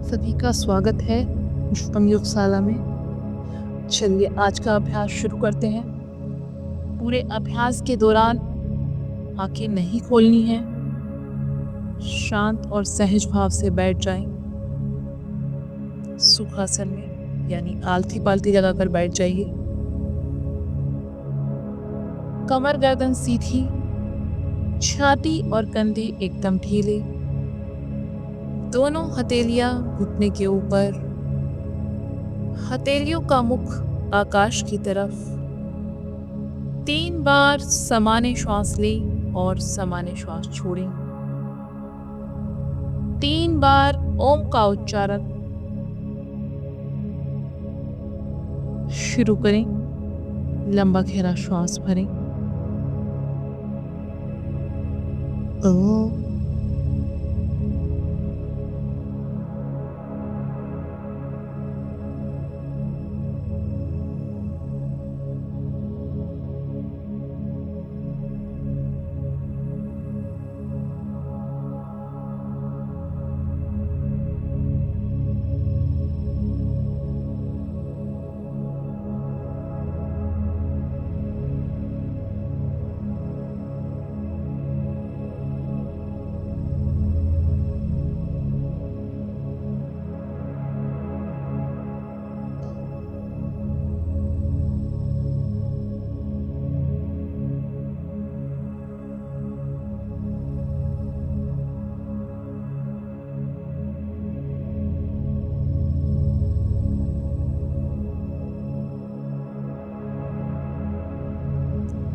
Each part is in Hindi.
सभी का स्वागत है पुष्पम योगशाला में। चलिए आज का अभ्यास शुरू करते हैं। पूरे अभ्यास के दौरान आंखें नहीं खोलनी है। शांत और सहज भाव से बैठ जाएं। सुखासन में यानी आलती पालती लगाकर बैठ जाइए। कमर गर्दन सीधी, छाती और कंधे एकदम ढीले, दोनों हथेलियां घुटने के ऊपर, हथेलियों का मुख आकाश की तरफ। 3 बार समाने श्वास लें और समाने श्वास छोड़ें। 3 बार ओम का उच्चारण। शुरू करें। लंबा गहरा श्वास भरें। ओम।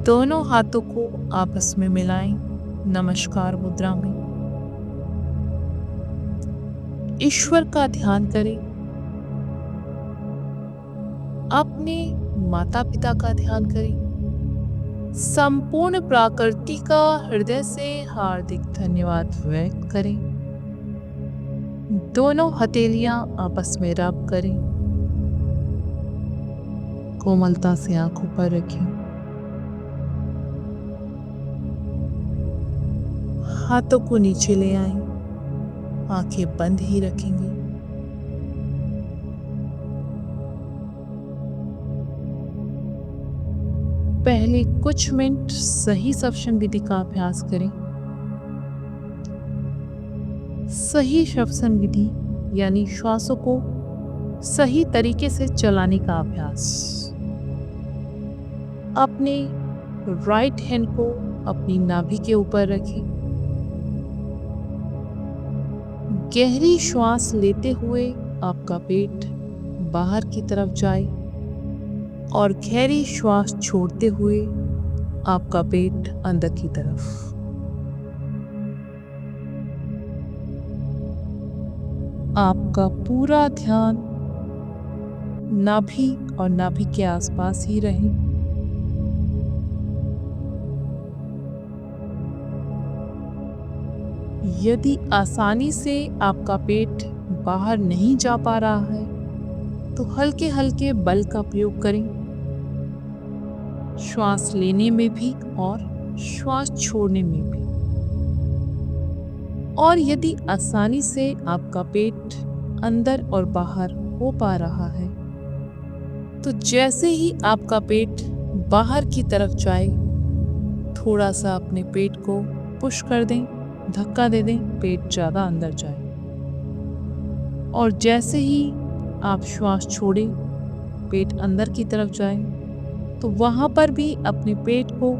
दोनों हाथों को आपस में मिलाएं नमस्कार मुद्रा में। ईश्वर का ध्यान करें। अपने माता पिता का ध्यान करें। संपूर्ण प्रकृति का हृदय से हार्दिक धन्यवाद व्यक्त करें। दोनों हथेलियां आपस में रब करें। कोमलता से आंखों पर रखें। हाथों को नीचे ले आएं। आंखें बंद ही रखेंगे। पहले कुछ मिनट सही श्वसन विधि का अभ्यास करें। सही श्वसन विधि यानी श्वासों को सही तरीके से चलाने का अभ्यास। अपने राइट हैंड को अपनी नाभि के ऊपर रखें। गहरी श्वास लेते हुए आपका पेट बाहर की तरफ जाए और गहरी श्वास छोड़ते हुए आपका पेट अंदर की तरफ। आपका पूरा ध्यान नाभि और नाभि के आसपास ही रहे। यदि आसानी से आपका पेट बाहर नहीं जा पा रहा है तो हल्के हल्के बल का प्रयोग करें। श्वास लेने में भी और श्वास छोड़ने में भी। और यदि आसानी से आपका पेट अंदर और बाहर हो पा रहा है तो जैसे ही आपका पेट बाहर की तरफ जाए थोड़ा सा अपने पेट को पुश कर दें, धक्का दे दें, पेट ज़्यादा अंदर जाए। और जैसे ही आप श्वास छोड़ें, पेट अंदर की तरफ जाए तो वहाँ पर भी अपने पेट को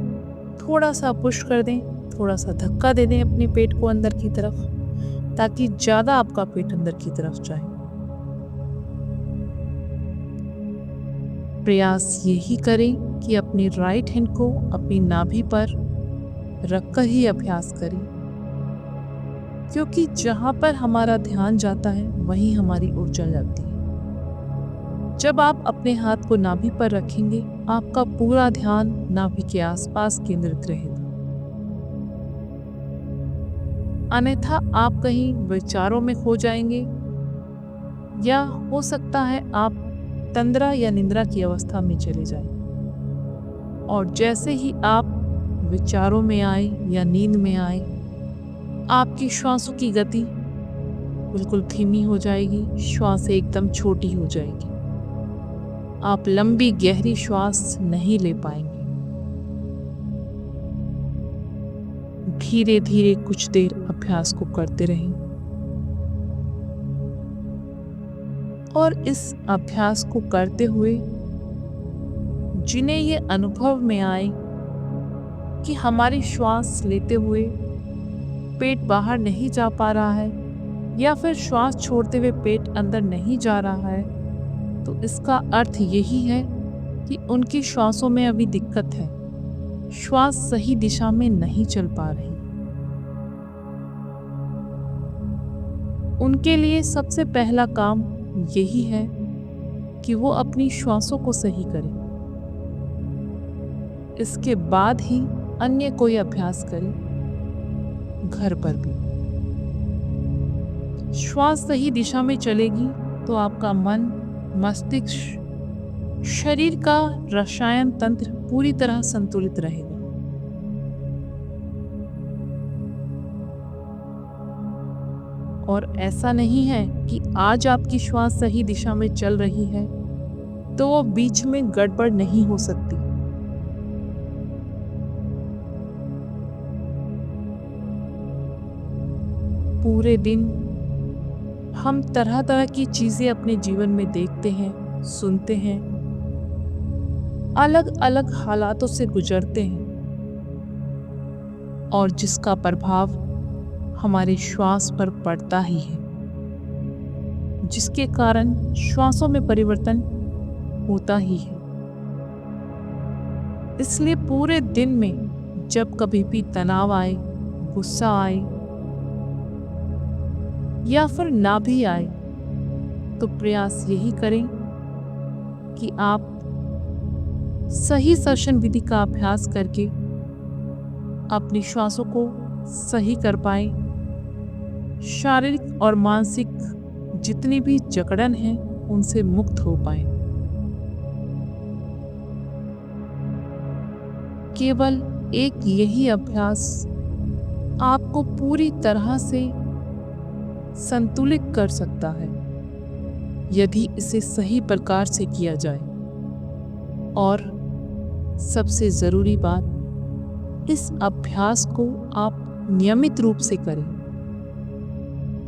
थोड़ा सा पुश कर दें, थोड़ा सा धक्का दे दें अपने पेट को अंदर की तरफ, ताकि ज़्यादा आपका पेट अंदर की तरफ जाए। प्रयास यही करें कि अपनी राइट हैंड को अपनी नाभि पर रखकर ही अभ्यास करें, क्योंकि जहाँ पर हमारा ध्यान जाता है वहीं हमारी ऊर्जा जाती है। जब आप अपने हाथ को नाभि पर रखेंगे आपका पूरा ध्यान नाभि के आसपास केंद्रित रहेगा। अन्यथा आप कहीं विचारों में खो जाएंगे या हो सकता है आप तंद्रा या निंद्रा की अवस्था में चले जाएं। और जैसे ही आप विचारों में आए या नींद में आए, आपकी श्वासों की गति बिल्कुल धीमी हो जाएगी, श्वास एकदम छोटी हो जाएगी। आप लंबी गहरी श्वास नहीं ले पाएंगे। धीरे धीरे कुछ देर अभ्यास को करते रहें और इस अभ्यास को करते हुए जिन्हें ये अनुभव में आए कि हमारी श्वास लेते हुए पेट बाहर नहीं जा पा रहा है या फिर श्वास छोड़ते हुए पेट अंदर नहीं जा रहा है, तो इसका अर्थ यही है कि उनकी श्वासों में अभी दिक्कत है, श्वास सही दिशा में नहीं चल पा रही। उनके लिए सबसे पहला काम यही है कि वो अपनी श्वासों को सही करें। इसके बाद ही अन्य कोई अभ्यास करें, घर पर भी। श्वास सही दिशा में चलेगी तो आपका मन, मस्तिष्क, शरीर का रसायन तंत्र पूरी तरह संतुलित रहेगा। और ऐसा नहीं है कि आज आपकी श्वास सही दिशा में चल रही है तो वो बीच में गड़बड़ नहीं हो सकती। पूरे दिन हम तरह तरह की चीजें अपने जीवन में देखते हैं, सुनते हैं, अलग अलग हालातों से गुजरते हैं और जिसका प्रभाव हमारे श्वास पर पड़ता ही है, जिसके कारण श्वासों में परिवर्तन होता ही है। इसलिए पूरे दिन में जब कभी भी तनाव आए, गुस्सा आए या फिर ना भी आए, तो प्रयास यही करें कि आप सही श्वसन विधि का अभ्यास करके अपनी श्वासों को सही कर पाए। शारीरिक और मानसिक जितनी भी जकड़न है उनसे मुक्त हो पाए। केवल एक यही अभ्यास आपको पूरी तरह से संतुलित कर सकता है यदि इसे सही प्रकार से किया जाए। और सबसे जरूरी बात, इस अभ्यास को आप नियमित रूप से करें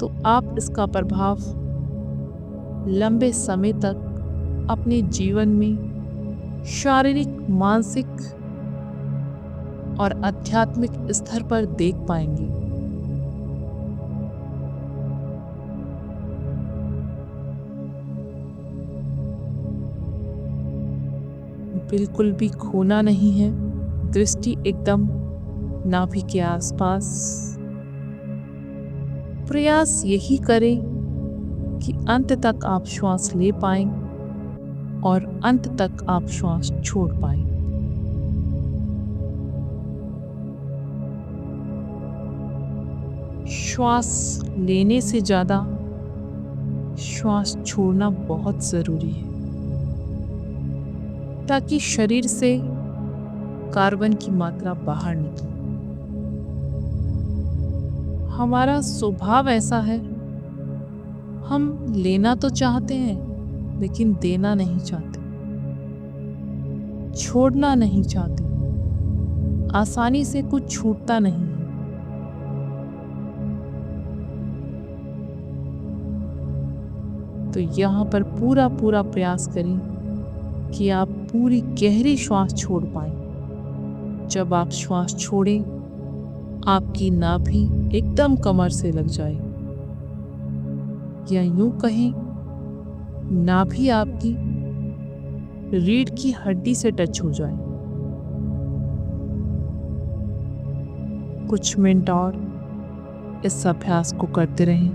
तो आप इसका प्रभाव लंबे समय तक अपने जीवन में शारीरिक, मानसिक और आध्यात्मिक स्तर पर देख पाएंगे। बिल्कुल भी खोना नहीं है, दृष्टि एकदम नाभि के आसपास। प्रयास यही करें कि अंत तक आप श्वास ले पाएं और अंत तक आप श्वास छोड़ पाएं। श्वास लेने से ज्यादा श्वास छोड़ना बहुत जरूरी है ताकि शरीर से कार्बन की मात्रा बाहर निकले। हमारा स्वभाव ऐसा है, हम लेना तो चाहते हैं लेकिन देना नहीं चाहते, छोड़ना नहीं चाहते, आसानी से कुछ छूटता नहीं है। तो यहाँ पर पूरा प्रयास करें कि आप पूरी गहरी श्वास छोड़ पाएं। जब आप श्वास छोड़ें, आपकी नाभि एकदम कमर से लग जाए, या यूं कहें, नाभि आपकी रीढ़ की हड्डी से टच हो जाए। कुछ मिनट और इस अभ्यास को करते रहें।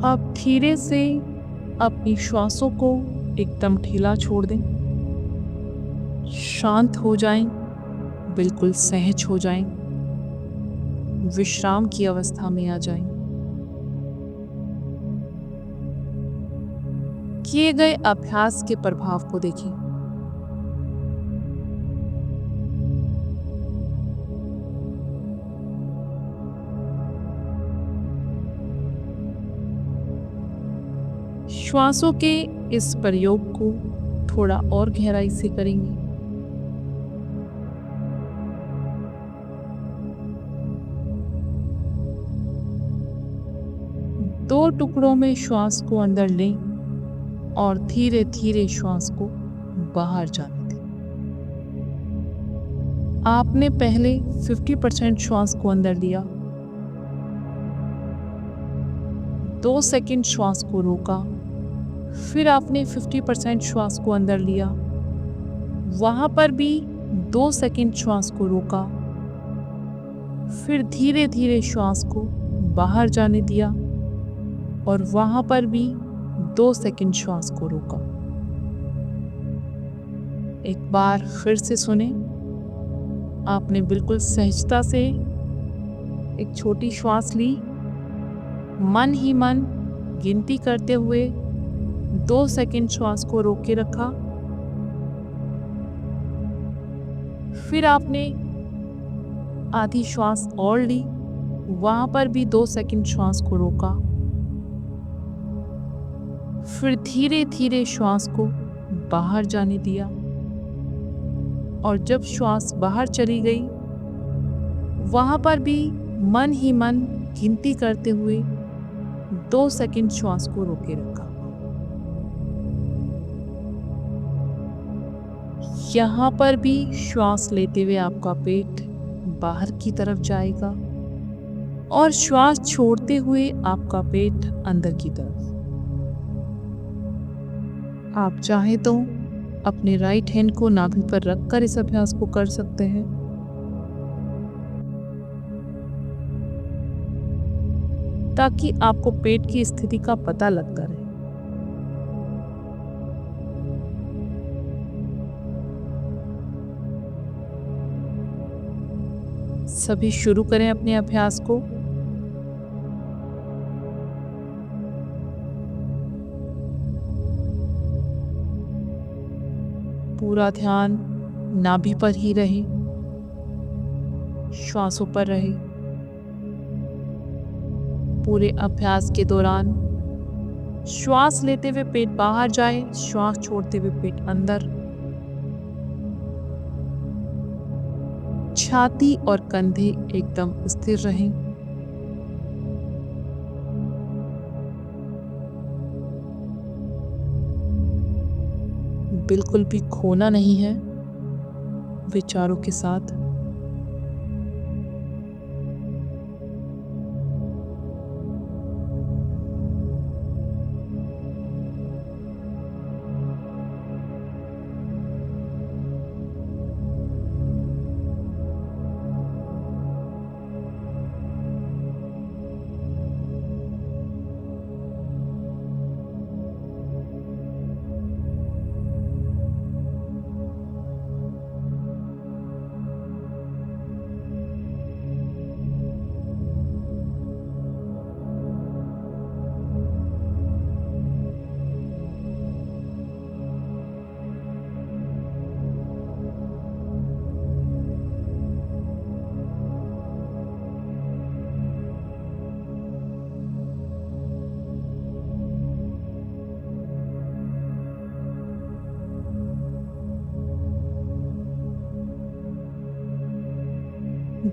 आप धीरे से अपनी श्वासों को एकदम ढीला छोड़ दें, शांत हो जाएं, बिल्कुल सहज हो जाएं, विश्राम की अवस्था में आ जाएं। किए गए अभ्यास के प्रभाव को देखें। श्वासों के इस प्रयोग को थोड़ा और गहराई से करेंगे। दो टुकड़ों में श्वास को अंदर लें और धीरे धीरे श्वास को बाहर जाने दें। आपने पहले 50% श्वास को अंदर लिया, 2 सेकंड श्वास को रोका, फिर आपने 50% श्वास को अंदर लिया, वहां पर भी 2 सेकंड श्वास को रोका, फिर धीरे धीरे श्वास को बाहर जाने दिया और वहां पर भी 2 सेकंड श्वास को रोका। एक बार फिर से सुने। आपने बिल्कुल सहजता से एक छोटी श्वास ली, मन ही मन गिनती करते हुए 2 सेकंड श्वास को रोक के रखा, फिर आपने आधी श्वास और ली, वहां पर भी 2 सेकंड श्वास को रोका, फिर धीरे धीरे श्वास को बाहर जाने दिया और जब श्वास बाहर चली गई, वहां पर भी मन ही मन गिनती करते हुए 2 सेकंड श्वास को रोके रखा। यहाँ पर भी श्वास लेते हुए आपका पेट बाहर की तरफ जाएगा और श्वास छोड़ते हुए आपका पेट अंदर की तरफ। आप चाहे तो अपने राइट हैंड को नाभि पर रखकर इस अभ्यास को कर सकते हैं। ताकि आपको पेट की स्थिति का पता लगता रहे। सभी शुरू करें अपने अभ्यास को। पूरा ध्यान नाभि पर ही रहे, श्वासों पर रहे। पूरे अभ्यास के दौरान श्वास लेते हुए पेट बाहर जाए, श्वास छोड़ते हुए पेट अंदर। छाती और कंधे एकदम स्थिर रहें। बिल्कुल भी खोना नहीं है विचारों के साथ।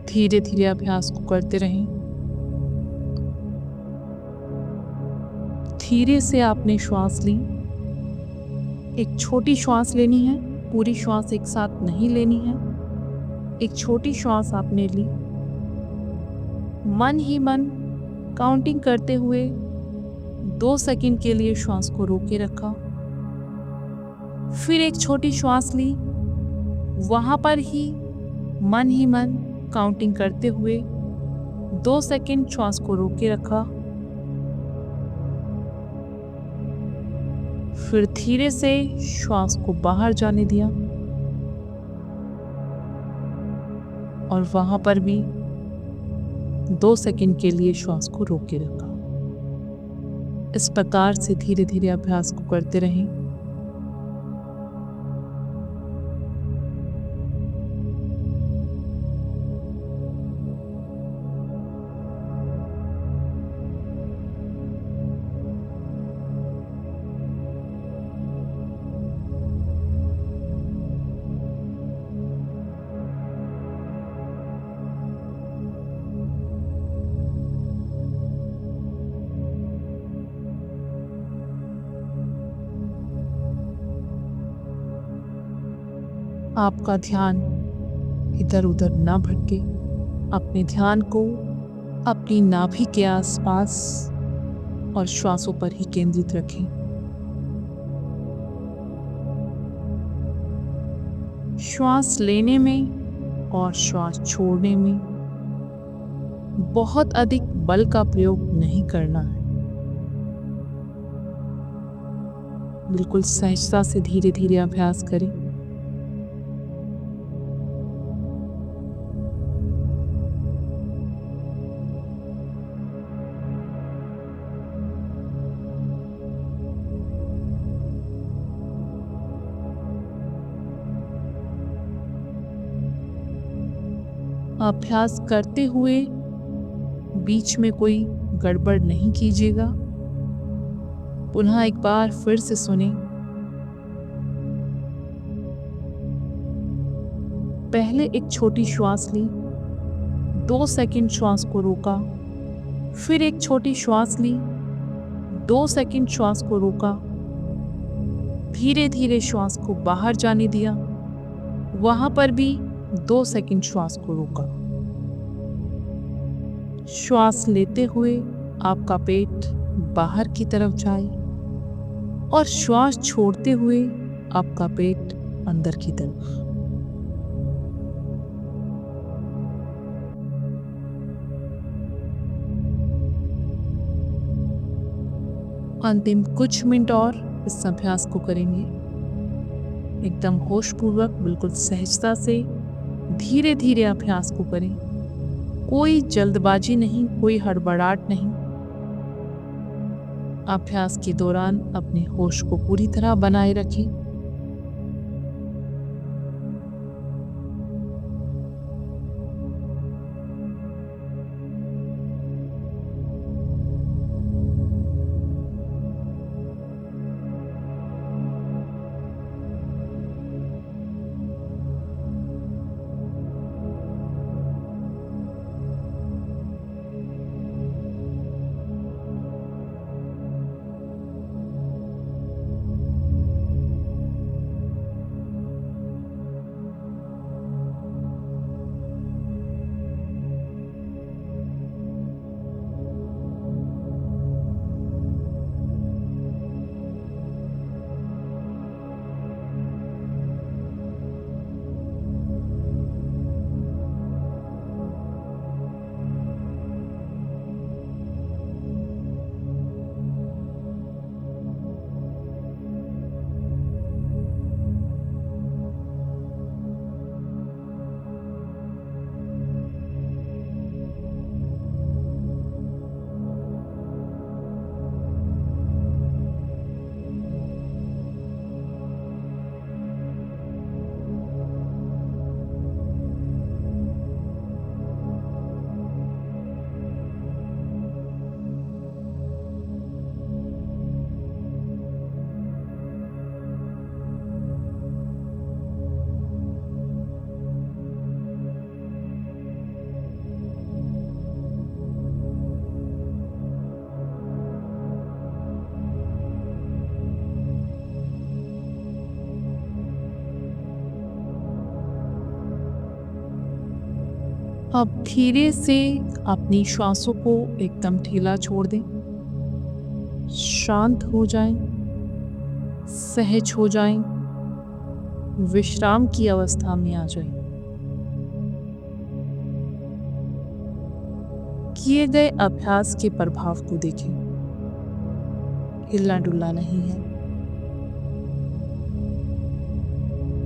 धीरे धीरे अभ्यास को करते रहें। धीरे से आपने श्वास ली। एक छोटी श्वास लेनी है, पूरी श्वास एक साथ नहीं लेनी है। एक छोटी श्वास आपने ली, मन ही मन काउंटिंग करते हुए 2 सेकंड के लिए श्वास को रोके रखा। फिर एक छोटी श्वास ली, वहां पर ही मन काउंटिंग करते हुए 2 सेकंड श्वास को रोके रखा। फिर धीरे से श्वास को बाहर जाने दिया और वहां पर भी 2 सेकंड के लिए श्वास को रोक के रखा। इस प्रकार से धीरे धीरे अभ्यास को करते रहें। आपका ध्यान इधर उधर ना भटके। अपने ध्यान को अपनी नाभि के आसपास और श्वासों पर ही केंद्रित रखें। श्वास लेने में और श्वास छोड़ने में बहुत अधिक बल का प्रयोग नहीं करना है। बिल्कुल सहजता से धीरे धीरे अभ्यास करें। अभ्यास करते हुए बीच में कोई गड़बड़ नहीं कीजिएगा। पुनः एक बार फिर से सुने। पहले एक छोटी श्वास ली, 2 सेकंड श्वास को रोका, फिर एक छोटी श्वास ली, 2 सेकंड श्वास को रोका, धीरे धीरे श्वास को बाहर जाने दिया, वहां पर भी 2 सेकंड श्वास को रोका। श्वास लेते हुए आपका पेट बाहर की तरफ जाए और श्वास छोड़ते हुए आपका पेट अंदर की तरफ। अंतिम कुछ मिनट और इस अभ्यास को करेंगे। एकदम होशपूर्वक, बिल्कुल सहजता से धीरे धीरे अभ्यास को करें। कोई जल्दबाजी नहीं, कोई हड़बड़ाहट नहीं। अभ्यास के दौरान अपने होश को पूरी तरह बनाए रखें। अब धीरे से अपनी श्वासों को एकदम ढीला छोड़ दें। शांत हो जाएं, सहज हो जाएं, विश्राम की अवस्था में आ जाएं। किए गए अभ्यास के प्रभाव को देखें। हिलना डुलना नहीं है,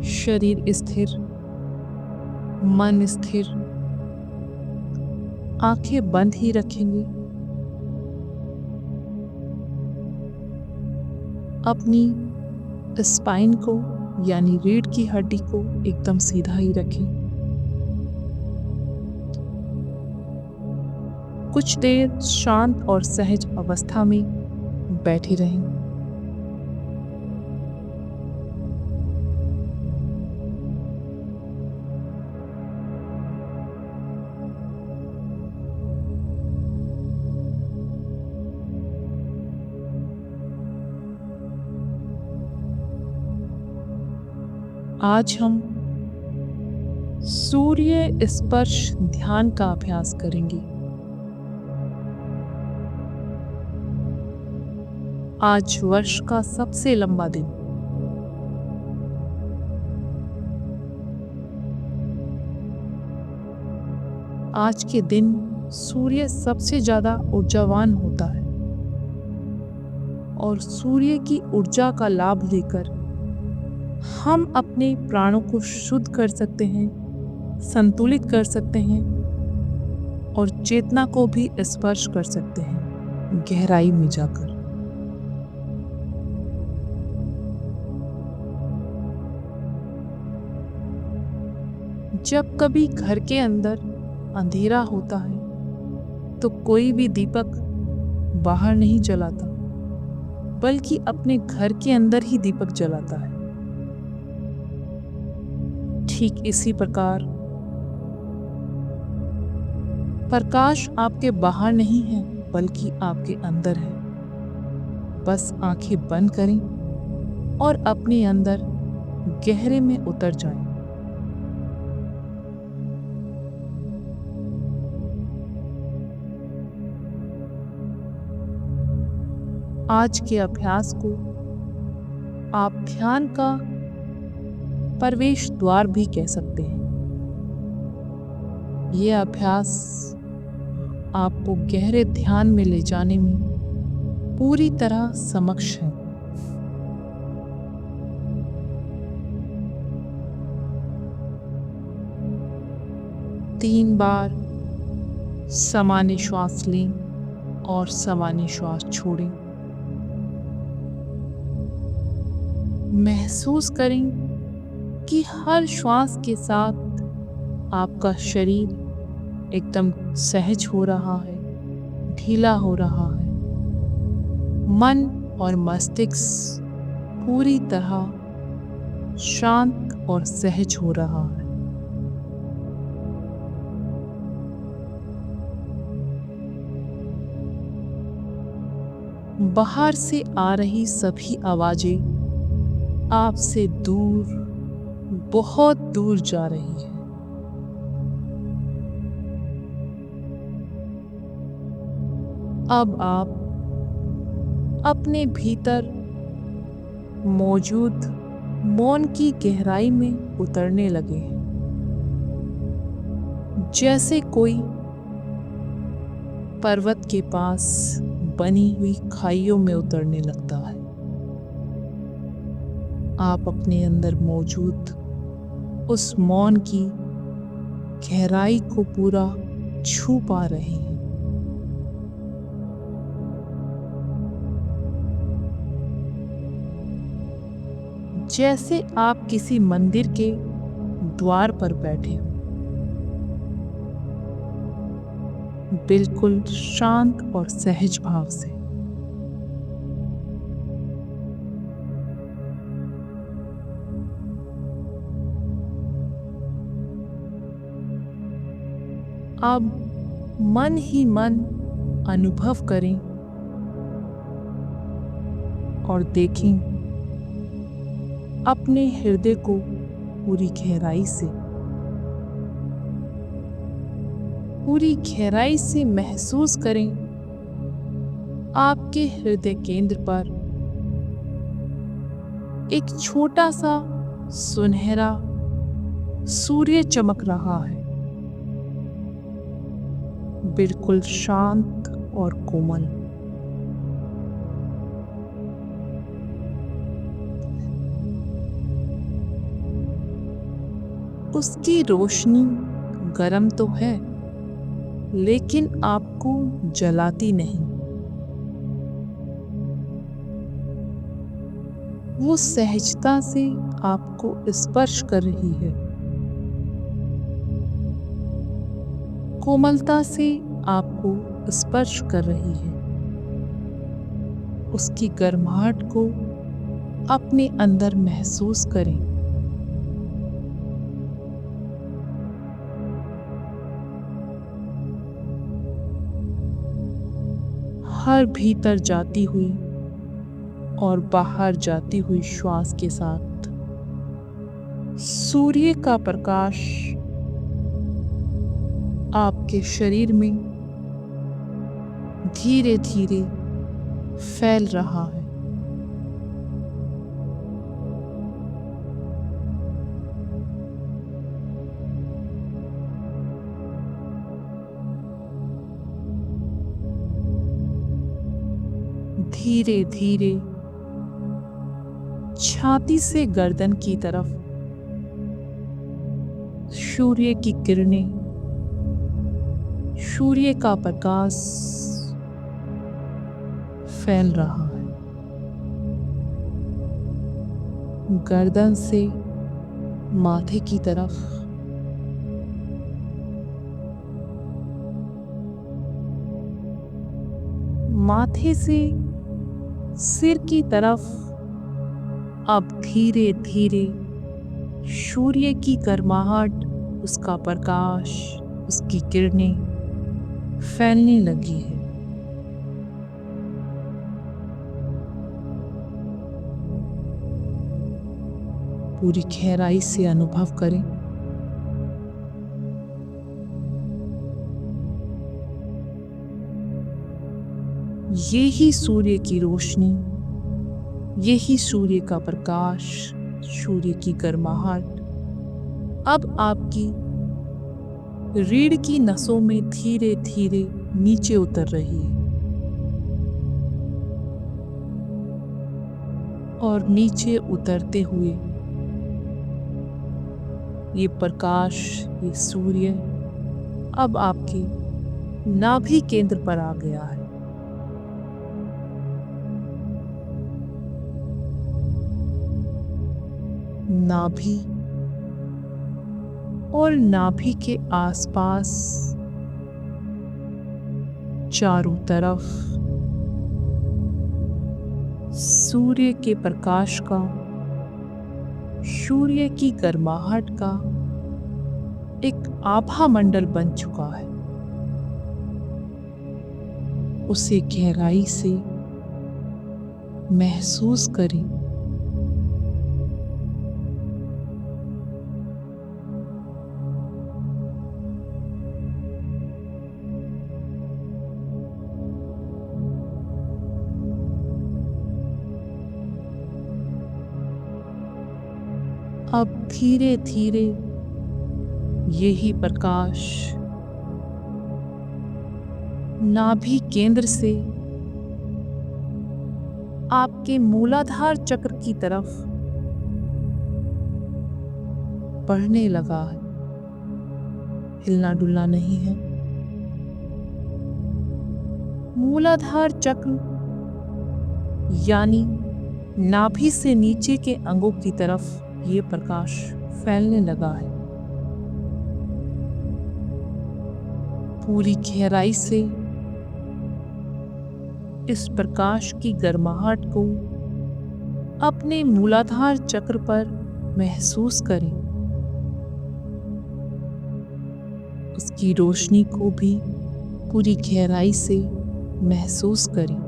शरीर स्थिर, मन स्थिर, आंखें बंद ही रखेंगे। अपनी स्पाइन को यानी रीढ़ की हड्डी को एकदम सीधा ही रखें। कुछ देर शांत और सहज अवस्था में बैठे रहें। आज हम सूर्य स्पर्श ध्यान का अभ्यास करेंगे। आज वर्ष का सबसे लंबा दिन। आज के दिन सूर्य सबसे ज्यादा ऊर्जावान होता है और सूर्य की ऊर्जा का लाभ लेकर हम अपने प्राणों को शुद्ध कर सकते हैं, संतुलित कर सकते हैं और चेतना को भी स्पर्श कर सकते हैं गहराई में जाकर। जब कभी घर के अंदर अंधेरा होता है तो कोई भी दीपक बाहर नहीं जलाता, बल्कि अपने घर के अंदर ही दीपक जलाता है। ठीक इसी प्रकार प्रकाश आपके बाहर नहीं है, बल्कि आपके अंदर है। बस आंखें बंद करें और अपने अंदर गहरे में उतर जाएं। आज के अभ्यास को आप ध्यान का प्रवेश द्वार भी कह सकते हैं। ये अभ्यास आपको गहरे ध्यान में ले जाने में पूरी तरह समक्ष है। तीन बार सामान्य श्वास लें और सामान्य श्वास छोड़ें। महसूस करें कि हर श्वास के साथ आपका शरीर एकदम सहज हो रहा है, ढीला हो रहा है। मन और मस्तिष्क पूरी तरह शांत और सहज हो रहा है। बाहर से आ रही सभी आवाजें आपसे दूर, बहुत दूर जा रही है। अब आप अपने भीतर मौजूद मौन की गहराई में उतरने लगे हैं, जैसे कोई पर्वत के पास बनी हुई खाइयों में उतरने लगता है। आप अपने अंदर मौजूद उस मौन की गहराई को पूरा छू पा रहे हैं। जैसे आप किसी मंदिर के द्वार पर बैठे हो, बिल्कुल शांत और सहज भाव से। अब मन ही मन अनुभव करें और देखें अपने हृदय को पूरी गहराई से महसूस करें। आपके हृदय केंद्र पर एक छोटा सा सुनहरा सूर्य चमक रहा है, बिल्कुल शांत और कोमल। उसकी रोशनी गर्म तो है, लेकिन आपको जलाती नहीं। वो सहजता से आपको स्पर्श कर रही है, कोमलता से आपको स्पर्श कर रही है। उसकी गर्माहट को अपने अंदर महसूस करें। हर भीतर जाती हुई और बाहर जाती हुई श्वास के साथ सूर्य का प्रकाश आपके शरीर में धीरे धीरे फैल रहा है। धीरे धीरे छाती से गर्दन की तरफ सूर्य की किरणें, सूर्य का प्रकाश फैल रहा है। गर्दन से माथे की तरफ, माथे से सिर की तरफ अब धीरे धीरे सूर्य की गर्माहट, उसका प्रकाश, उसकी किरणें फैलने लगी है। पूरी गहराई से अनुभव करें। यही सूर्य की रोशनी, यही सूर्य का प्रकाश, सूर्य की गर्माहट अब आपकी रीढ़ की नसों में धीरे धीरे नीचे उतर रही है और नीचे उतरते हुए ये प्रकाश, ये सूर्य अब आपके नाभि केंद्र पर आ गया है। नाभि और नाभि के आसपास चारों तरफ सूर्य के प्रकाश का, सूर्य की गर्माहट का एक आभा मंडल बन चुका है। उसे गहराई से महसूस करें। अब धीरे धीरे यही प्रकाश नाभि केंद्र से आपके मूलाधार चक्र की तरफ बढ़ने लगा है। हिलना डुलना नहीं है। मूलाधार चक्र यानी नाभि से नीचे के अंगों की तरफ ये प्रकाश फैलने लगा है। पूरी गहराई से इस प्रकाश की गर्माहट को अपने मूलाधार चक्र पर महसूस करें। उसकी रोशनी को भी पूरी गहराई से महसूस करें।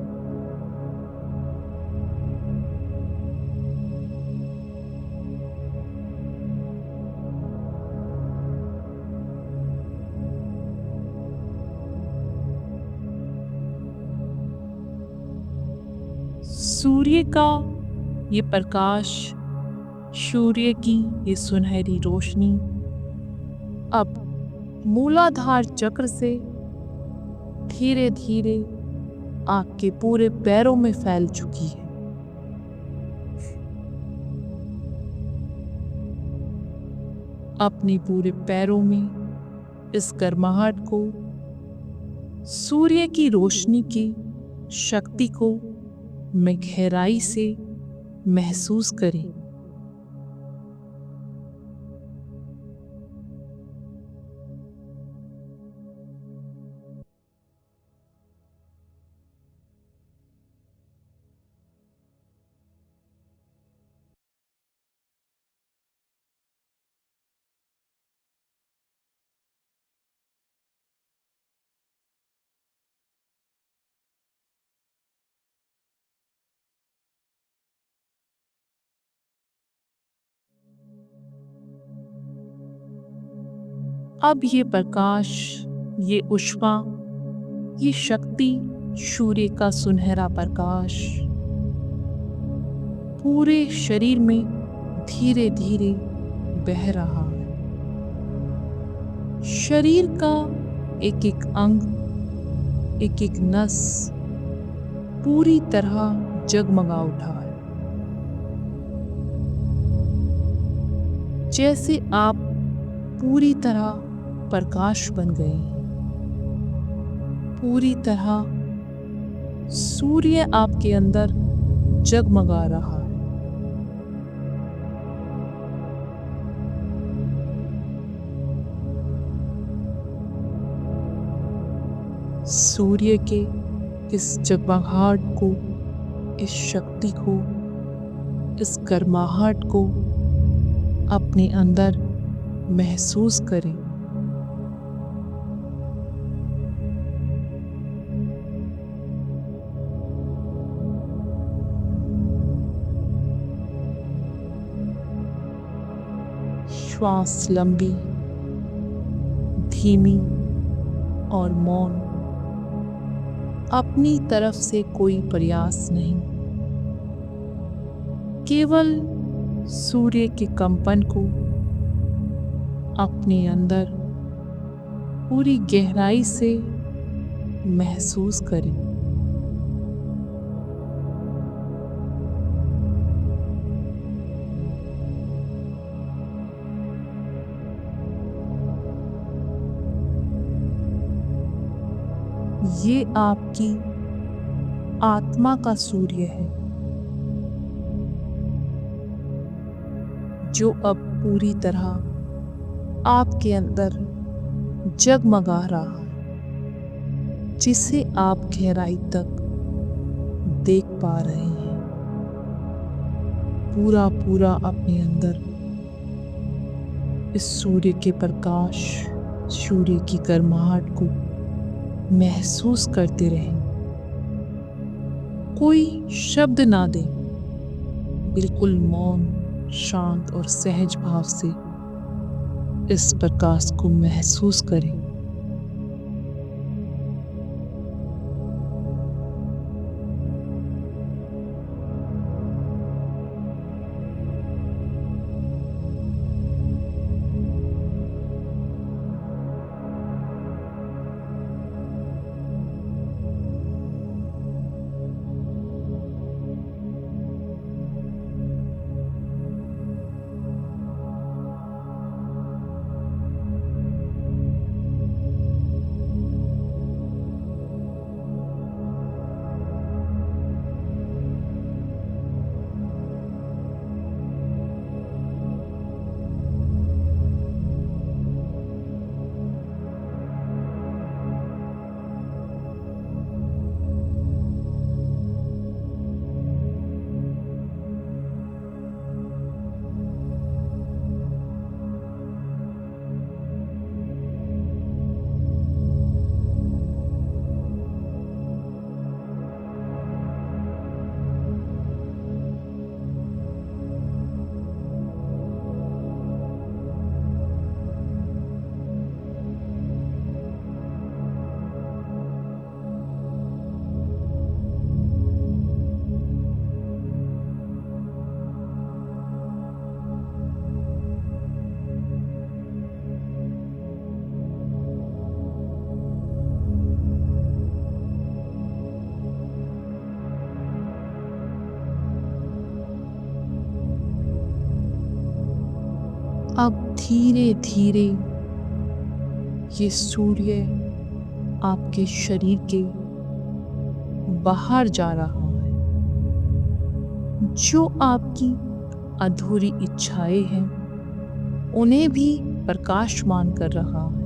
सूर्य का ये प्रकाश, सूर्य की ये सुनहरी रोशनी अब मूलाधार चक्र से धीरे धीरे आपके पूरे पैरों में फैल चुकी है। अपने पूरे पैरों में इस गर्माहट को, सूर्य की रोशनी की शक्ति को मैं गहराई से महसूस करें। अब ये प्रकाश, ये ऊष्मा, ये शक्ति, सूर्य का सुनहरा प्रकाश पूरे शरीर में धीरे धीरे बह रहा है। शरीर का एक एक अंग, एक एक नस पूरी तरह जगमगा उठा है। जैसे आप पूरी तरह प्रकाश बन गए हैं। पूरी तरह सूर्य आपके अंदर जगमगा रहा है। सूर्य के इस जगमगाहट को, इस शक्ति को, इस गर्माहट को अपने अंदर महसूस करें। श्वास लंबी, धीमी और मौन। अपनी तरफ से कोई प्रयास नहीं, केवल सूर्य के कंपन को अपने अंदर पूरी गहराई से महसूस करें। ये आपकी आत्मा का सूर्य है, जो अब पूरी तरह आपके अंदर जगमगा रहा है, जिसे आप गहराई तक देख पा रहे हैं। पूरा पूरा अपने अंदर इस सूर्य के प्रकाश, सूर्य की गर्माहट को महसूस करते रहें। कोई शब्द ना दें, बिल्कुल मौन, शांत और सहज भाव से इस प्रकाश को महसूस करें। अब धीरे धीरे ये सूर्य आपके शरीर के बाहर जा रहा है। जो आपकी अधूरी इच्छाएं हैं उन्हें भी प्रकाशमान कर रहा है।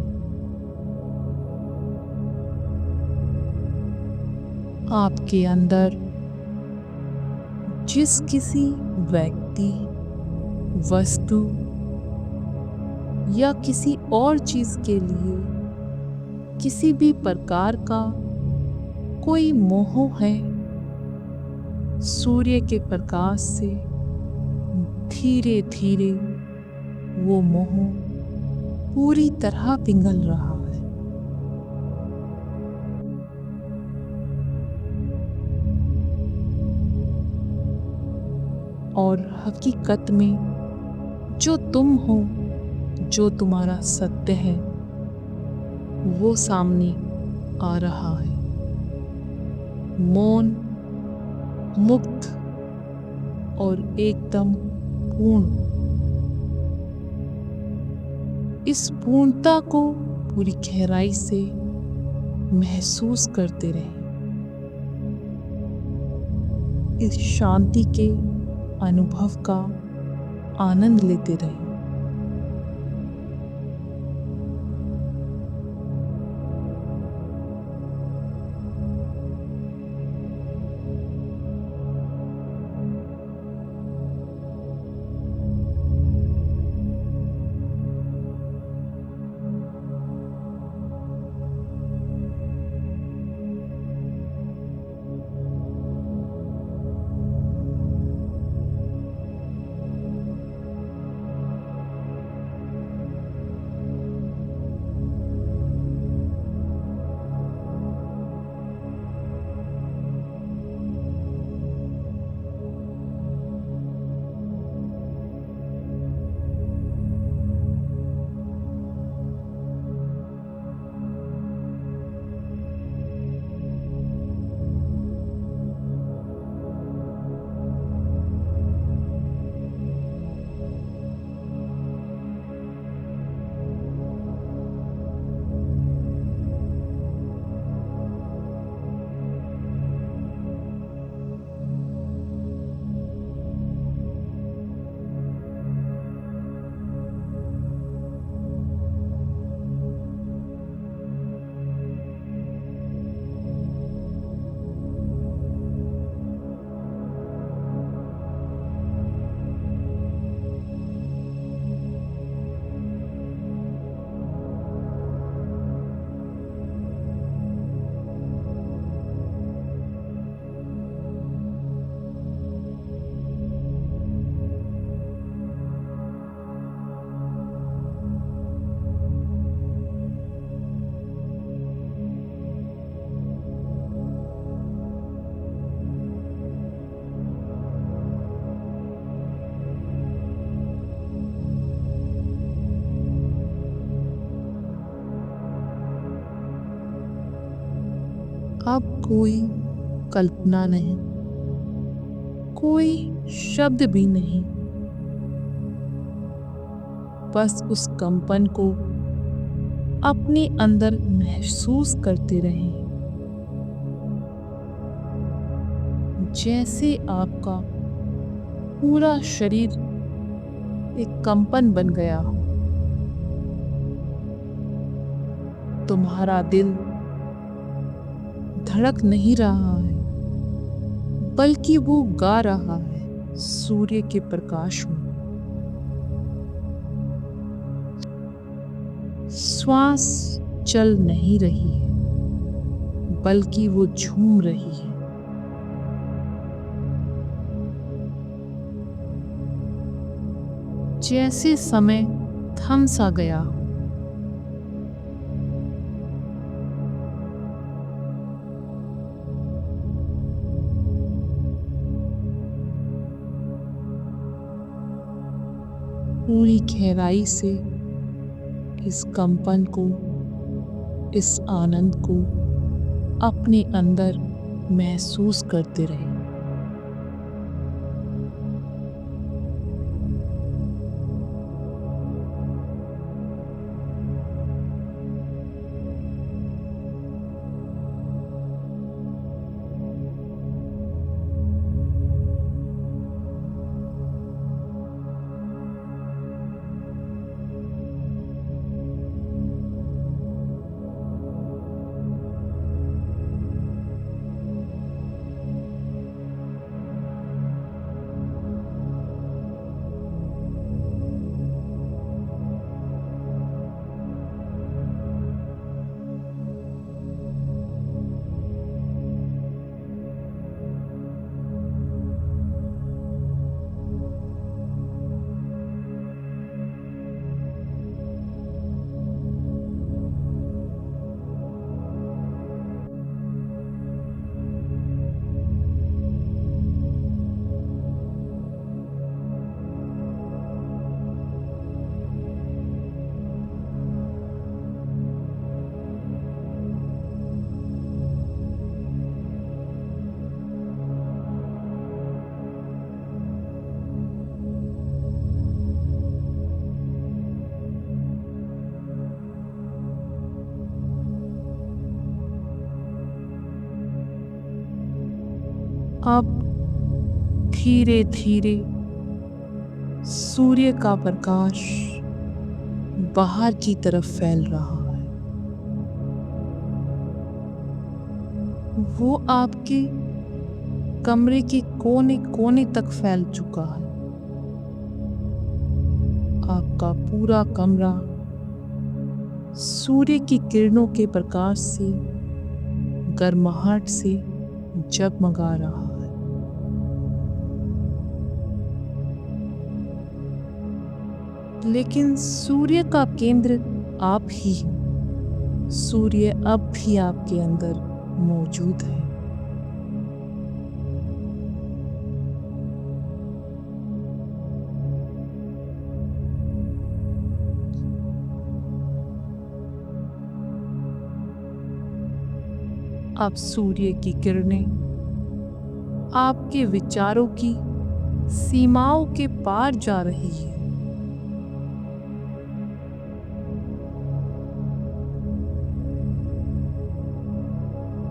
आपके अंदर जिस किसी व्यक्ति, वस्तु या किसी और चीज के लिए किसी भी प्रकार का कोई मोह है, सूर्य के प्रकाश से धीरे धीरे वो मोह पूरी तरह पिघल रहा है। और हकीकत में जो तुम हो, जो तुम्हारा सत्य है, वो सामने आ रहा है। मौन, मुक्त और एकदम पूर्ण। इस पूर्णता को पूरी गहराई से महसूस करते रहें। इस शांति के अनुभव का आनंद लेते रहें। अब कोई कल्पना नहीं, कोई शब्द भी नहीं, बस उस कंपन को अपने अंदर महसूस करते रहें। जैसे आपका पूरा शरीर एक कंपन बन गया हो। तुम्हारा दिल धड़क नहीं रहा है, बल्कि वो गा रहा है सूर्य के प्रकाश में। श्वास चल नहीं रही है, बल्कि वो झूम रही है। जैसे समय थम सा गया हो। पूरी गहराई से इस कंपन को, इस आनंद को अपने अंदर महसूस करते रहें। अब धीरे धीरे सूर्य का प्रकाश बाहर की तरफ फैल रहा है। वो आपके कमरे के कोने कोने तक फैल चुका है। आपका पूरा कमरा सूर्य की किरणों के प्रकाश से, गर्माहट से जगमगा रहा है। लेकिन सूर्य का केंद्र आप ही हैं। सूर्य अब भी आपके अंदर मौजूद है। अब सूर्य की किरणें आपके विचारों की सीमाओं के पार जा रही है।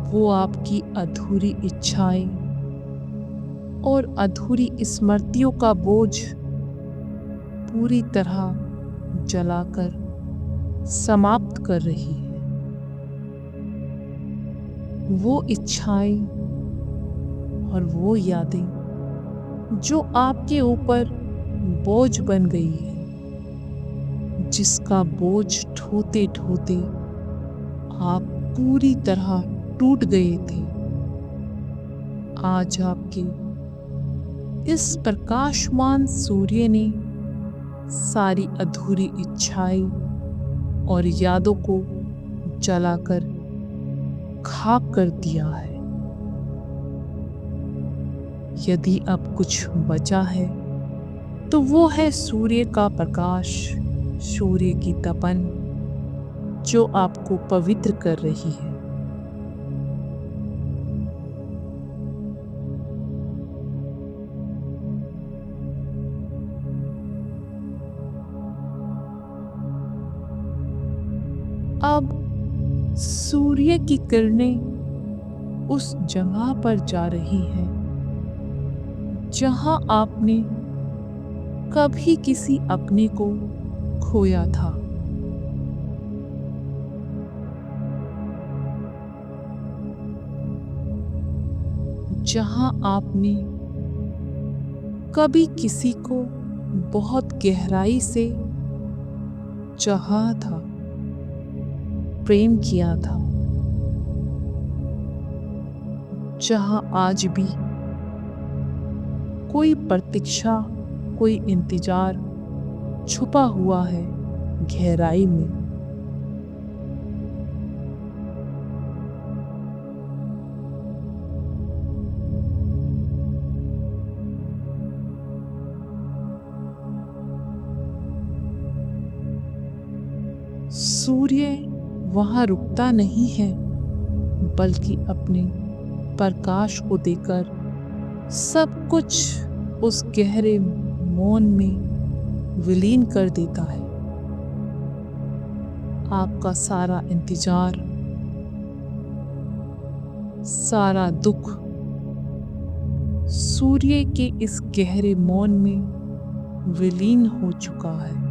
वो आपकी अधूरी इच्छाएं और अधूरी स्मृतियों का बोझ पूरी तरह जलाकर समाप्त कर रही है। वो इच्छाएं और वो यादें जो आपके ऊपर बोझ बन गई है, जिसका बोझ ढोते ढोते आप पूरी तरह टूट गए थे, आज आपके इस प्रकाशमान सूर्य ने सारी अधूरी इच्छाएं और यादों को जलाकर खाक कर दिया है। यदि अब कुछ बचा है तो वो है सूर्य का प्रकाश, सूर्य की तपन जो आपको पवित्र कर रही है। अब सूर्य की किरणें उस जगह पर जा रही हैं जहां आपने कभी किसी अपने को खोया था। जहां आपने कभी किसी को बहुत गहराई से चाहा था, प्रेम किया था। जहां आज भी कोई प्रतीक्षा, कोई इंतजार छुपा हुआ है गहराई में। सूर्य वहां रुकता नहीं है, बल्कि अपने प्रकाश को देकर सब कुछ उस गहरे मौन में विलीन कर देता है। आपका सारा इंतजार, सारा दुख सूर्य के इस गहरे मौन में विलीन हो चुका है।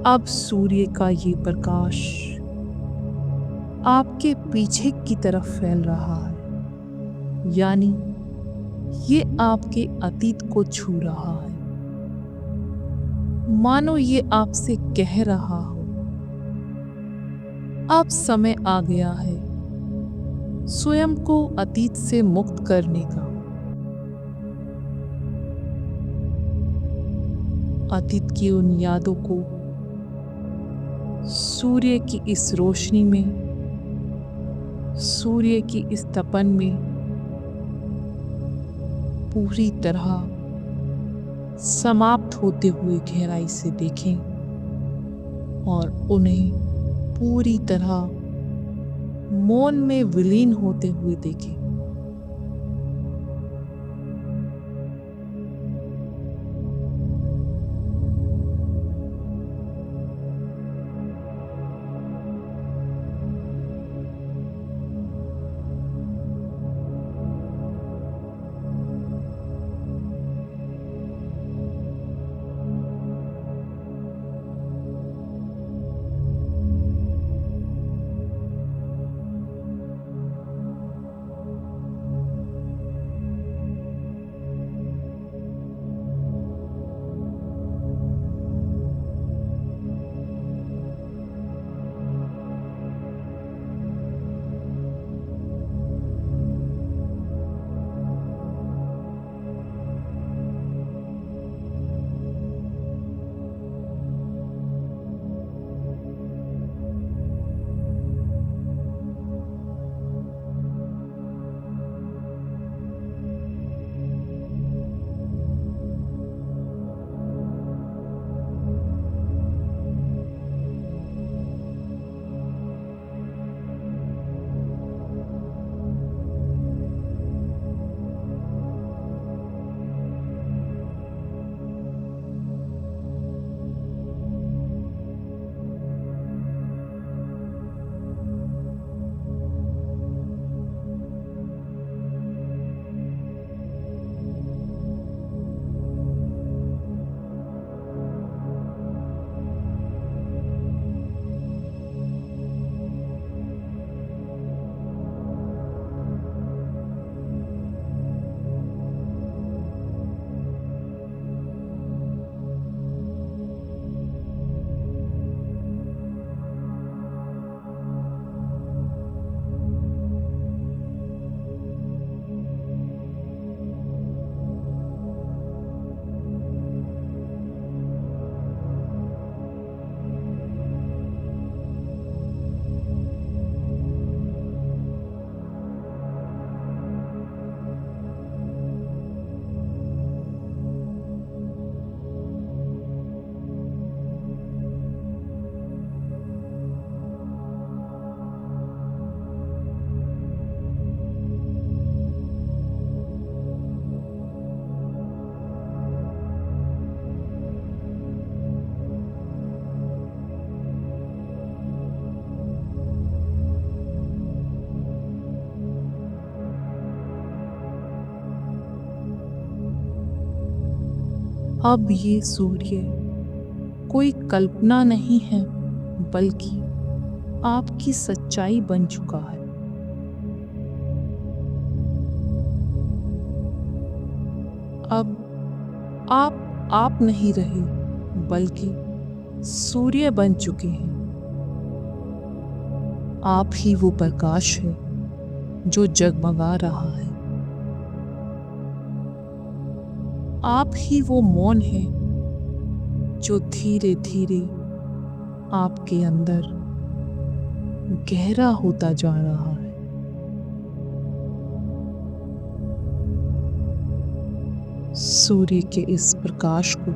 अब सूर्य का ये प्रकाश आपके पीछे की तरफ फैल रहा है, यानी ये आपके अतीत को छू रहा है। मानो ये आपसे कह रहा हो, अब समय आ गया है स्वयं को अतीत से मुक्त करने का। अतीत की उन यादों को सूर्य की इस रोशनी में, सूर्य की इस तपन में पूरी तरह समाप्त होते हुए गहराई से देखें और उन्हें पूरी तरह मौन में विलीन होते हुए देखें। अब ये सूर्य कोई कल्पना नहीं है, बल्कि आपकी सच्चाई बन चुका है। अब आप नहीं रहे, बल्कि सूर्य बन चुके हैं। आप ही वो प्रकाश है जो जगमगा रहा है। आप ही वो मौन है जो धीरे धीरे आपके अंदर गहरा होता जा रहा है। सूर्य के इस प्रकाश को,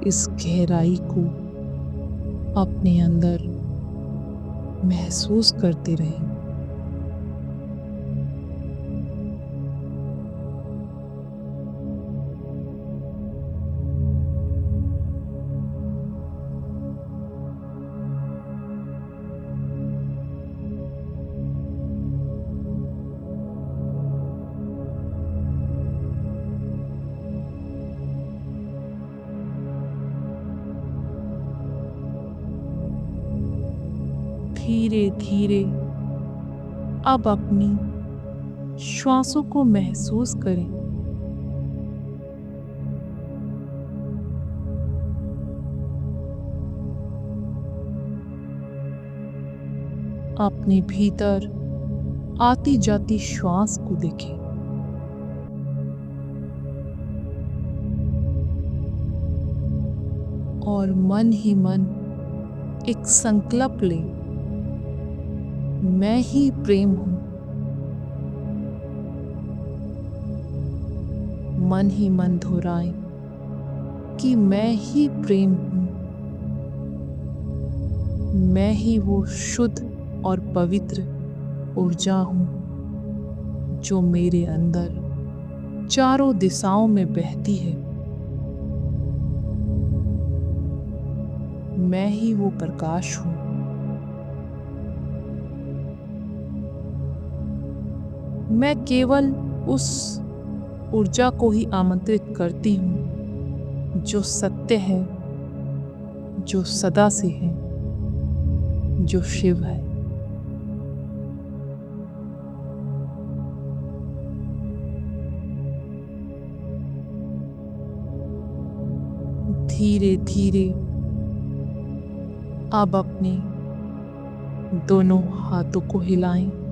इस गहराई को अपने अंदर महसूस करते रहें। धीरे धीरे अब अपनी श्वासों को महसूस करें। अपने भीतर आती जाती श्वास को देखें। और मन ही मन एक संकल्प ले, मैं ही प्रेम हूं। मन ही मन दोहराएं कि मैं ही प्रेम हूं। मैं ही वो शुद्ध और पवित्र ऊर्जा हूं जो मेरे अंदर चारों दिशाओं में बहती है। मैं ही वो प्रकाश हूं। मैं केवल उस ऊर्जा को ही आमंत्रित करती हूं जो सत्य है, जो सदा से है, जो शिव है। धीरे धीरे अब अपने दोनों हाथों को हिलाएं।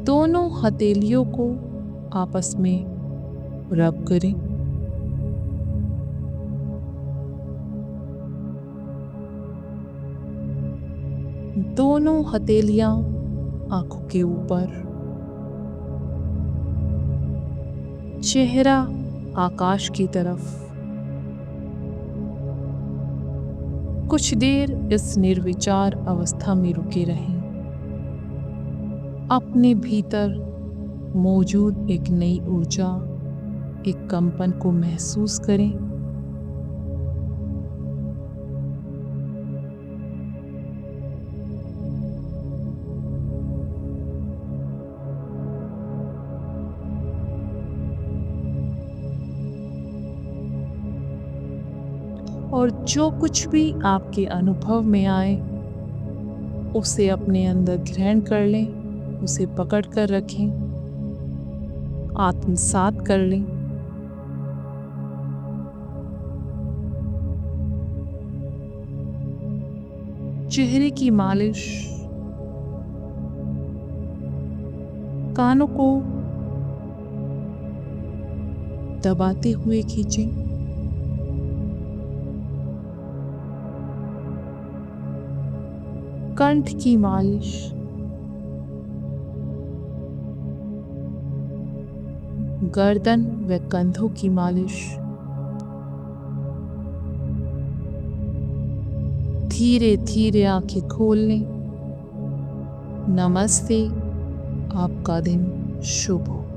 दोनों हथेलियों को आपस में रब करें। दोनों हथेलियां आंखों के ऊपर, चेहरा आकाश की तरफ। कुछ देर इस निर्विचार अवस्था में रुके रहें। अपने भीतर मौजूद एक नई ऊर्जा, एक कंपन को महसूस करें। और जो कुछ भी आपके अनुभव में आए, उसे अपने अंदर ग्रहण कर लें, उसे पकड़ कर रखें, आत्मसात कर लें। चेहरे की मालिश, कानों को दबाते हुए खींचें। कंठ की मालिश, गर्दन व कंधों की मालिश। धीरे धीरे आंखें खोल लें। नमस्ते, आपका दिन शुभ हो।